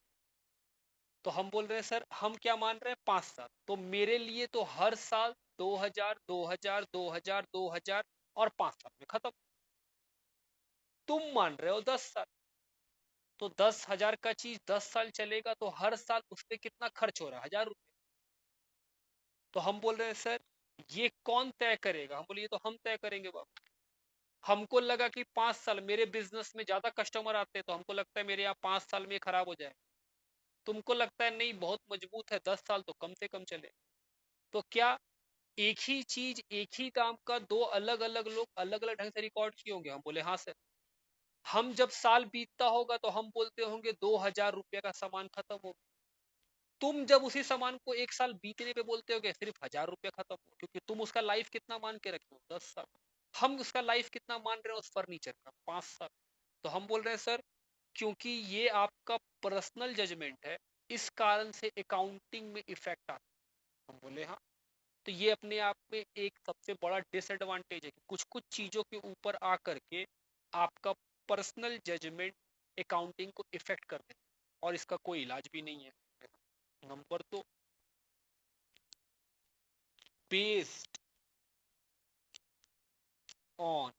तो हम बोल रहे हैं सर, हम क्या मान रहे हैं, 5 साल, तो मेरे लिए तो हर साल 2,000, 2,000, 2,000, 2,000, और 5 साल में खत्म। तुम मान रहे हो 10 साल, तो 10,000 का चीज 10 साल चलेगा, तो हर साल उस पर कितना खर्च हो रहा है, 1,000 रुपये। तो हम बोल रहे हैं सर, ये कौन तय करेगा, हम बोले ये तो हम तय करेंगे बाबू। हमको लगा कि 5 साल, मेरे बिजनेस में ज्यादा कस्टमर आते हैं, तो हमको लगता है मेरे यहाँ 5 साल में खराब हो जाए। तुमको लगता है नहीं बहुत मजबूत है, 10 साल तो कम से कम चले। तो क्या एक ही चीज एक ही दाम का दो अलग अलग लोग अलग अलग ढंग से रिकॉर्ड किए होंगे, हम बोले हाँ सर। हम जब साल बीतता होगा तो हम बोलते होंगे 2,000 रुपये का सामान खत्म हो, तुम जब उसी सामान को एक साल बीतने पे बोलते होगे सिर्फ 1,000 रुपये खत्म हो, क्योंकि तुम उसका लाइफ कितना मान के रखे हो, 10 साल। हम उसका लाइफ कितना मान रहे हैं उस फर्नीचर का, 5 साल। तो हम बोल रहे हैं सर, क्योंकि ये आपका पर्सनल जजमेंट है, इस कारण से अकाउंटिंग में इफेक्ट आता है। हम बोले हाँ। तो ये अपने आप में एक सबसे बड़ा डिसएडवांटेज है कि कुछ कुछ चीजों के ऊपर आकर के आपका पर्सनल जजमेंट अकाउंटिंग को इफेक्ट कर देता है, और इसका कोई इलाज भी नहीं है। Number 2, based on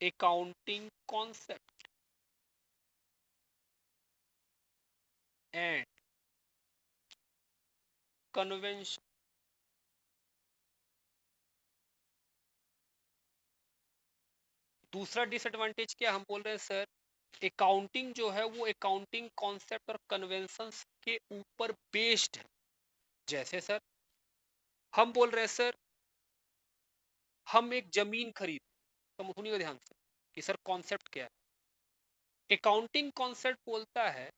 accounting concept and convention. दूसरा डिसएडवांटेज क्या हम बोल रहे हैं सर, अकाउंटिंग जो है वो अकाउंटिंग कॉन्सेप्ट और कन्वेंशंस के ऊपर बेस्ड है। जैसे सर हम बोल रहे हैं सर, हम एक जमीन खरीद, तो सुनिएगा ध्यान से कि सर कॉन्सेप्ट क्या है। अकाउंटिंग कॉन्सेप्ट बोलता है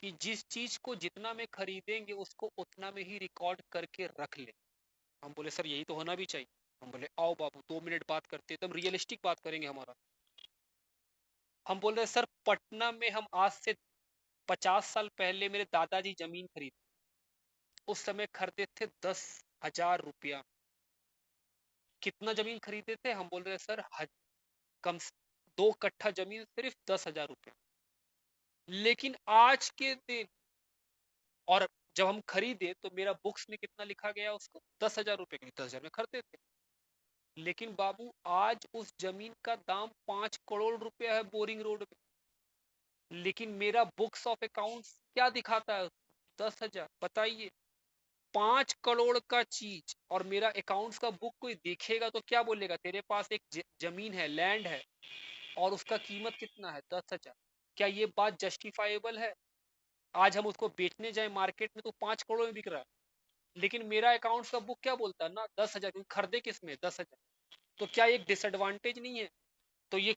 कि जिस चीज को जितना में खरीदेंगे उसको उतना में ही रिकॉर्ड करके रख ले। हम बोले सर यही तो होना भी चाहिए। हम बोले आओ बाबू 2 मिनट बात करते हैं, एकदम रियलिस्टिक बात करेंगे हमारा। हम बोल रहे सर, पटना में हम आज से 50 साल पहले मेरे दादाजी जमीन खरीद, उस समय खरीदे थे 10,000 रुपया। कितना जमीन खरीदे थे, हम बोल रहे सर कम 2 कट्ठा जमीन सिर्फ 10,000 रुपये। लेकिन आज के दिन, और जब हम खरीदे तो मेरा बुक्स में कितना लिखा गया उसको, 10,000 रुपये के लिए 10,000 में खरीदे थे। लेकिन बाबू आज उस जमीन का दाम 5 करोड़ रुपया है बोरिंग रोड में। लेकिन मेरा बुक्स ऑफ अकाउंट्स क्या दिखाता है, 10,000। बताइए, 5 करोड़ का चीज और मेरा अकाउंट्स का बुक कोई देखेगा तो क्या बोलेगा, तेरे पास एक जमीन है, लैंड है, और उसका कीमत कितना है, 10,000। क्या ये बात जस्टिफाइबल है? आज हम उसको बेचने जाए मार्केट में तो 5 करोड़ में बिक रहा है, लेकिन मेरा अकाउंट्स का बुक क्या बोलता है ना, 10,000। खरीदे किसमें, 10,000। तो क्या एक डिसएडवांटेज नहीं है? तो ये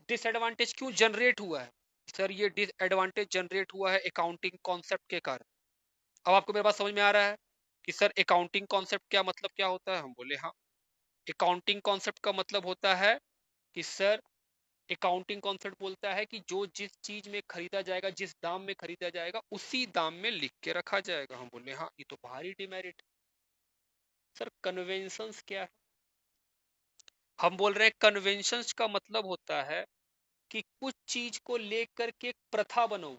डिसएडवांटेज क्यों जनरेट हुआ है सर, ये डिसएडवांटेज जनरेट हुआ है अकाउंटिंग कॉन्सेप्ट के कारण। अब आपको मेरे बात समझ में आ रहा है कि सर अकाउंटिंग कॉन्सेप्ट क्या मतलब क्या होता है। हम बोले हाँ, अकाउंटिंग कॉन्सेप्ट का मतलब होता है कि सर अकाउंटिंग कॉन्सेप्ट बोलता है कि जो जिस चीज में खरीदा जाएगा, जिस दाम में खरीदा जाएगा, उसी दाम में लिख के रखा जाएगा। हम बोले हाँ, ये तो भारी डिमेरिट। सर कन्वेंशंस क्या है, हम बोल रहे हैं कन्वेंशंस का मतलब होता है कि कुछ चीज को लेकर के एक प्रथा बनो।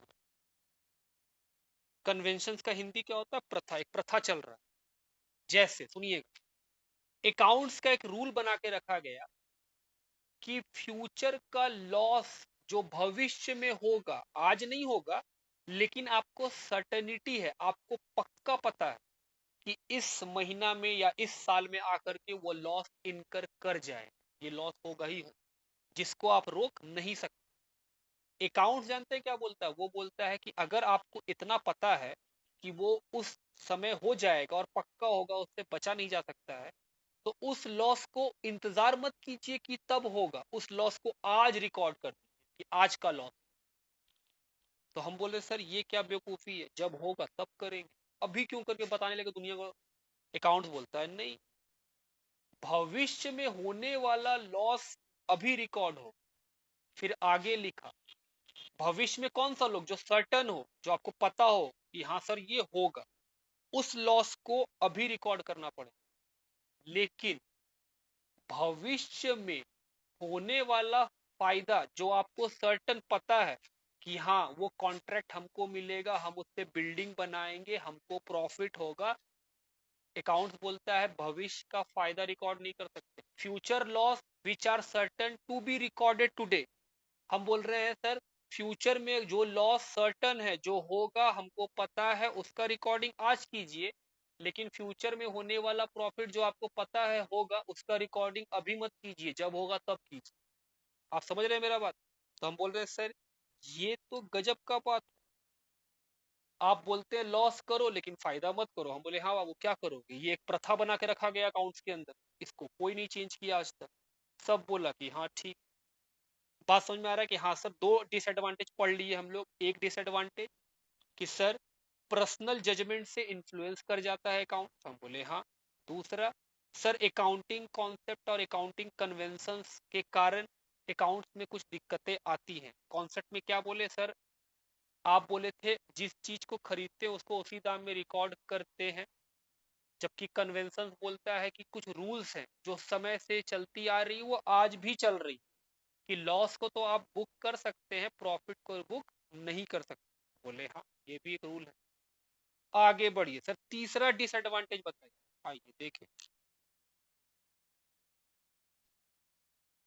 कन्वेंशंस का हिंदी क्या होता है, प्रथा, एक प्रथा चल रहा है। जैसे सुनिएगा, अकाउंट्स का एक रूल बना के रखा गया कि फ्यूचर का लॉस जो भविष्य में होगा, आज नहीं होगा, लेकिन आपको सर्टेनिटी है, आपको पक्का पता है कि इस महीना में या इस साल में आकर के वो लॉस इनकर कर जाए, ये लॉस होगा ही हो, जिसको आप रोक नहीं सकते। अकाउंट जानते हैं क्या बोलता है? वो बोलता है कि अगर आपको इतना पता है कि वो उस समय हो जाएगा और पक्का होगा, उससे बचा नहीं जा सकता है, तो उस लॉस को इंतजार मत कीजिए कि तब होगा, उस लॉस को आज रिकॉर्ड कर दीजिए कि आज का लॉस। तो हम बोले सर ये क्या बेवकूफी है, जब होगा तब करेंगे, अभी क्यों करके बताने लगे दुनिया को। अकाउंट्स बोलता है नहीं, भविष्य में होने वाला लॉस अभी रिकॉर्ड हो। फिर आगे लिखा, भविष्य में कौन सा लोग जो सर्टन हो, जो आपको पता हो कि हाँ सर ये होगा, उस लॉस को अभी रिकॉर्ड करना पड़ेगा। लेकिन भविष्य में होने वाला फायदा जो आपको सर्टन पता है कि हाँ वो कॉन्ट्रैक्ट हमको मिलेगा, हम उससे बिल्डिंग बनाएंगे, हमको प्रॉफिट होगा, अकाउंट्स बोलता है भविष्य का फायदा रिकॉर्ड नहीं कर सकते। Future loss which are certain to be recorded today, हम बोल रहे हैं सर फ्यूचर में जो लॉस सर्टन है, जो होगा हमको पता है, उसका रिकॉर्डिंग आज कीजिए। लेकिन फ्यूचर में होने वाला प्रॉफिट जो आपको पता है होगा, उसका रिकॉर्डिंग अभी मत कीजिए, जब होगा तब कीजिए। आप समझ रहे हैं मेरा बात? तो हम बोल रहे हैं सर ये तो गजब का बात। आप बोलते हैं लॉस करो लेकिन फायदा मत करो। हम बोले हाँ बाबू क्या करोगे, ये एक प्रथा बना के रखा गया अकाउंट्स के अंदर, इसको कोई नहीं चेंज किया आज तक। सब बोला कि हाँ ठीक। बात समझ में आ रहा है कि हाँ सर दो डिसएडवांटेज पढ़ लिए हम लोग। एक डिसएडवांटेज कि सर पर्सनल जजमेंट से इन्फ्लुएंस कर जाता है अकाउंट, हम बोले हाँ। दूसरा, सर अकाउंटिंग कॉन्सेप्ट और अकाउंटिंग कन्वेंशंस के कारण अकाउंट्स में कुछ दिक्कतें आती हैं। कॉन्सेप्ट में क्या बोले सर, आप बोले थे जिस चीज को खरीदते हैं उसको उसी दाम में रिकॉर्ड करते हैं, जबकि कन्वेंशन बोलता है कि कुछ रूल्स हैं जो समय से चलती आ रही, वो आज भी चल रही, कि लॉस को तो आप बुक कर सकते हैं, प्रॉफिट को बुक नहीं कर सकते। बोले हाँ ये भी एक रूल है। आगे बढ़िए सर, तीसरा डिसएडवांटेज बताइए। आइए देखें,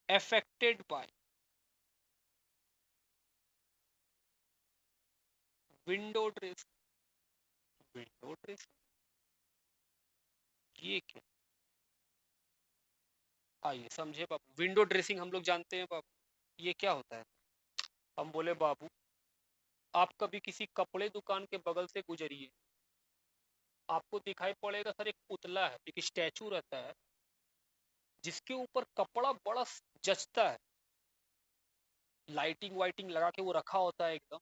affected by window dressing. Window dressing ये क्या? आइए समझे बाबू, विंडो ड्रेसिंग हम लोग जानते हैं बाबू, ये क्या होता है? हम बोले बाबू, आप कभी किसी कपड़े दुकान के बगल से गुजरिए, आपको दिखाई पड़ेगा सर एक पुतला है, एक स्टैचू रहता है जिसके ऊपर कपड़ा बड़ा जचता है, लाइटिंग वाइटिंग लगा के वो रखा होता है एकदम,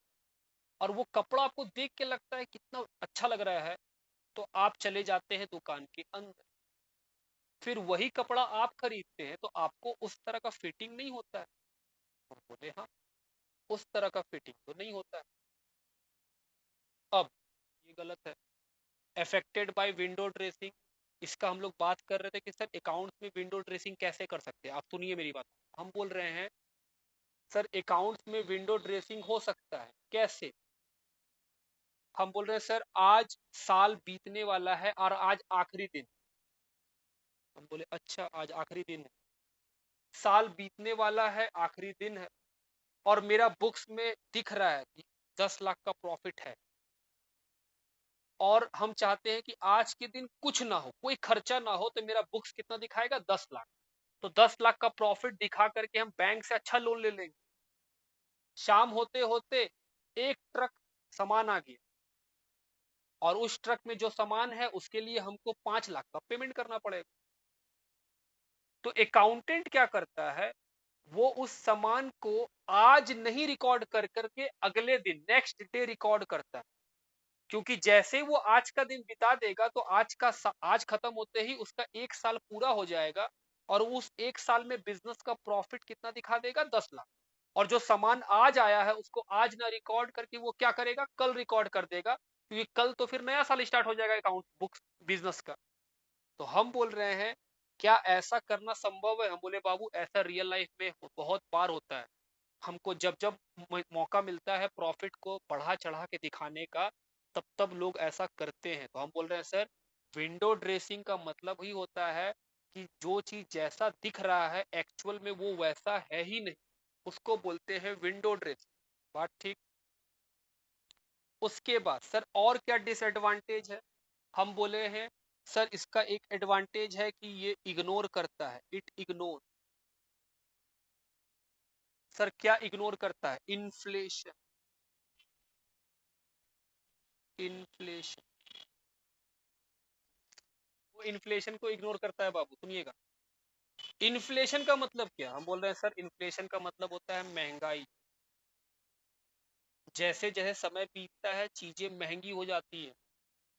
और वो कपड़ा आपको देख के लगता है कितना अच्छा लग रहा है, तो आप चले जाते हैं दुकान के अंदर। फिर वही कपड़ा आप खरीदते हैं तो आपको उस तरह का फिटिंग नहीं होता है। हम बोले हाँ, उस तरह का फिटिंग तो नहीं होता है। अब ये गलत है। अफेक्टेड बाय विंडो ड्रेसिंग, इसका हम लोग बात कर रहे थे कि सर अकाउंट्स में विंडो ड्रेसिंग कैसे कर सकते हैं। आप सुनिए मेरी बात, हम बोल रहे हैं सर अकाउंट्स में विंडो ड्रेसिंग हो सकता है कैसे। हम बोल रहे हैं सर आज साल बीतने वाला है और आज आखिरी दिन। हम बोले अच्छा आज आखिरी दिन है, साल बीतने वाला है, आखिरी दिन है, और मेरा बुक्स में दिख रहा है कि 10 लाख का प्रॉफिट है, और हम चाहते हैं कि आज के दिन कुछ ना हो, कोई खर्चा ना हो, तो मेरा बुक्स कितना दिखाएगा, 10 लाख। तो 10 लाख का प्रॉफिट दिखा करके हम बैंक से अच्छा लोन ले लेंगे। शाम होते होते एक ट्रक सामान आ गया, और उस ट्रक में जो सामान है उसके लिए हमको 5 लाख का पेमेंट करना पड़ेगा। तो अकाउंटेंट क्या करता है, वो उस सामान को आज नहीं रिकॉर्ड कर करके अगले दिन नेक्स्ट डे रिकॉर्ड करता है, क्योंकि जैसे वो आज का दिन बिता देगा तो आज खत्म होते ही उसका 1 साल पूरा हो जाएगा, और उस 1 साल में बिजनेस का प्रॉफिट कितना दिखा देगा, 10 लाख। और जो सामान आज आया है उसको आज ना रिकॉर्ड करके वो क्या करेगा, कल रिकॉर्ड कर देगा, क्योंकि कल तो फिर नया साल स्टार्ट हो जाएगा अकाउंट बुक्स बिजनेस का। तो हम बोल रहे हैं क्या ऐसा करना संभव है? हम बोले बाबू ऐसा रियल लाइफ में बहुत बार होता है। हमको जब जब मौका मिलता है प्रॉफिट को बढ़ा चढ़ा के दिखाने का, तब तब लोग ऐसा करते हैं। तो हम बोल रहे हैं सर विंडो ड्रेसिंग का मतलब ही होता है कि जो चीज जैसा दिख रहा है एक्चुअल में वो वैसा है ही नहीं, उसको बोलते हैं विंडो ड्रेसिंग। बात ठीक। उसके बाद सर और क्या डिसएडवांटेज है? हम बोले हैं सर इसका एक एडवांटेज है कि ये इग्नोर करता है, इट इग्नोर। सर क्या इग्नोर करता है? इन्फ्लेशन। इन्फ्लेशन, वो इन्फ्लेशन को इग्नोर करता है बाबू, सुनिएगा। इन्फ्लेशन का मतलब क्या? हम बोल रहे हैं सर इन्फ्लेशन का मतलब होता है महंगाई। जैसे जैसे समय बीतता है चीजें महंगी हो जाती है।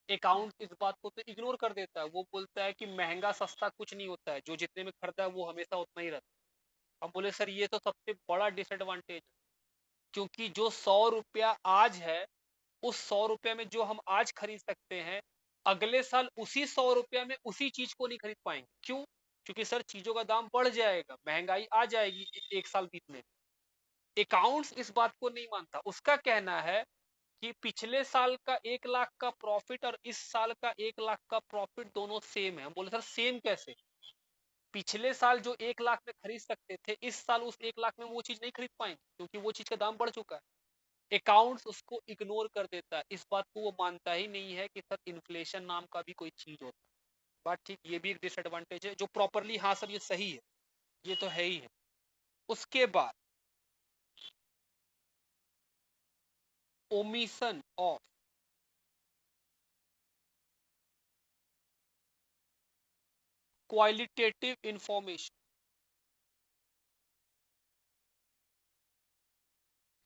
अकाउंट इस बात को तो इग्नोर कर देता है, वो बोलता है कि महंगा सस्ता कुछ नहीं होता है, जो जितने में खरीदा है वो हमेशा उतना ही रहता है। हम बोले सर ये तो सबसे बड़ा डिसएडवांटेज है, क्योंकि जो 100 रुपया आज है, उस 100 रुपया में जो हम आज खरीद सकते हैं, अगले साल उसी 100 रुपया में उसी चीज को नहीं खरीद पाएंगे। क्यों? क्योंकि सर चीजों का दाम बढ़ जाएगा, महंगाई आ जाएगी एक साल बीतने। अकाउंट्स इस बात को नहीं मानता, उसका कहना है कि पिछले साल का 1 लाख का प्रॉफिट और इस साल का 1 लाख का प्रॉफिट दोनों सेम है। हम बोले सर सेम कैसे? पिछले साल जो 1 लाख में खरीद सकते थे, इस साल उस 1 लाख में वो चीज नहीं खरीद पाएंगे, क्योंकि वो चीज का दाम बढ़ चुका है। अकाउंट्स उसको इग्नोर कर देता है, इस बात को वो मानता ही नहीं है कि सर इन्फ्लेशन नाम का भी कोई चीज होता है। बात ठीक, ये भी एक डिसएडवांटेज है जो प्रॉपरली, हाँ सर ये सही है, ये तो है ही है। उसके बाद ओमिशन ऑफ क्वालिटेटिव इंफॉर्मेशन,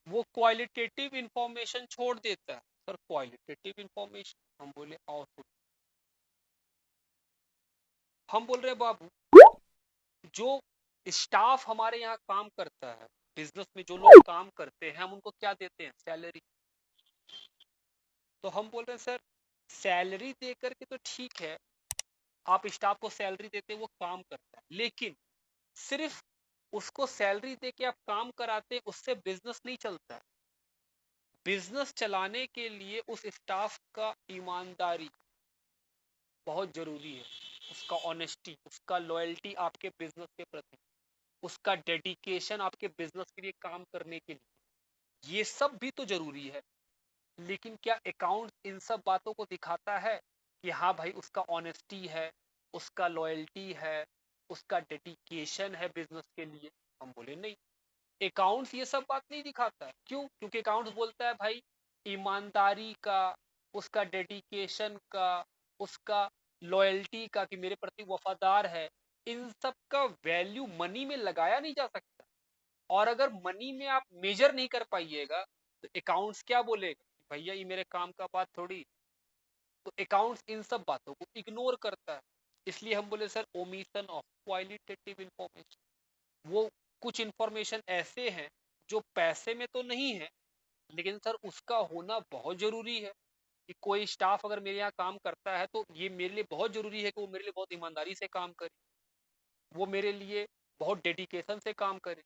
वो क्वालिटेटिव इंफॉर्मेशन छोड़ देता है। सर क्वालिटेटिव इंफॉर्मेशन, हम बोले और हम बोल रहे हैं बाबू, जो स्टाफ हमारे यहाँ काम करता है, बिजनेस में जो लोग काम करते हैं, हम उनको क्या देते हैं? सैलरी। तो हम बोल रहे हैं सर सैलरी दे करके तो ठीक है, आप स्टाफ को सैलरी देते हैं, वो काम करता है, लेकिन सिर्फ उसको सैलरी दे के आप काम कराते हैं, उससे बिजनेस नहीं चलता है। बिजनेस चलाने के लिए उस स्टाफ का ईमानदारी बहुत जरूरी है, उसका ऑनेस्टी, उसका लॉयल्टी आपके बिजनेस के प्रति, उसका डेडिकेशन आपके बिजनेस के लिए काम करने के लिए, ये सब भी तो जरूरी है। लेकिन क्या अकाउंट इन सब बातों को दिखाता है कि हाँ भाई उसका ऑनेस्टी है, उसका लॉयल्टी है, उसका डेडिकेशन है बिजनेस के लिए? हम बोले नहीं, अकाउंट्स ये सब बात नहीं दिखाता है। क्यों? क्योंकि अकाउंट्स बोलता है भाई ईमानदारी का, उसका डेडिकेशन का, उसका लॉयल्टी का, कि मेरे प्रति वफादार है, इन सब का वैल्यू मनी में लगाया नहीं जा सकता। और अगर मनी में आप मेजर नहीं कर पाइएगा तो अकाउंट्स क्या बोलेगा? भैया ये मेरे काम का बात थोड़ी। तो अकाउंट्स इन सब बातों को इग्नोर करता है। इसलिए हम बोले sir omission of qualitative information, वो कुछ इंफॉर्मेशन ऐसे हैं जो पैसे में तो नहीं है, लेकिन सर उसका होना बहुत जरूरी है। कि कोई स्टाफ अगर मेरे यहाँ काम करता है तो ये मेरे लिए बहुत जरूरी है कि वो मेरे लिए बहुत ईमानदारी से काम करे, वो मेरे लिए बहुत डेडिकेशन से काम करे,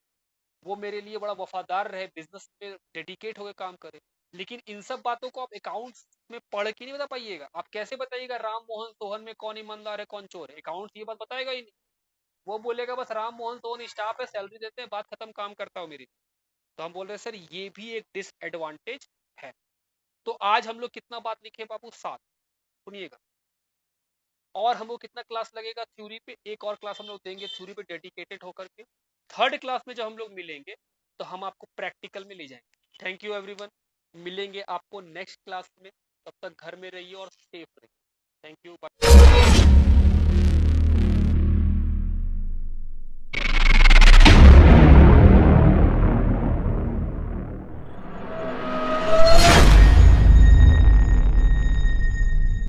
वो मेरे लिए बड़ा वफादार रहे, बिजनेस में डेडिकेट होकर काम करे। लेकिन इन सब बातों को आप अकाउंट्स में पढ़ के नहीं बता पाइएगा। आप कैसे बताइएगा राम मोहन सोहन में कौन ईमानदार है कौन चोर है? अकाउंट्स ये बात बताएगा ही नहीं। वो बोलेगा बस राम मोहन सोहन स्टाफ है, सैलरी देते हैं, बात खत्म, काम करता हो मेरी। तो हम बोल रहे हैं सर ये भी एक डिसएडवांटेज है। तो आज हम लोग कितना बात लिखे बाबू? 7। सुनिएगा, और हम लोग कितना क्लास लगेगा थ्योरी पे? एक और क्लास हम लोग देंगे थ्योरी पे डेडिकेटेड होकर के। थर्ड क्लास में जब हम लोग मिलेंगे तो हम आपको प्रैक्टिकल में ले जाएंगे। थैंक यू एवरीवन, मिलेंगे आपको नेक्स्ट क्लास में। तब तक घर में रहिए और सेफ रहिए। Thank you.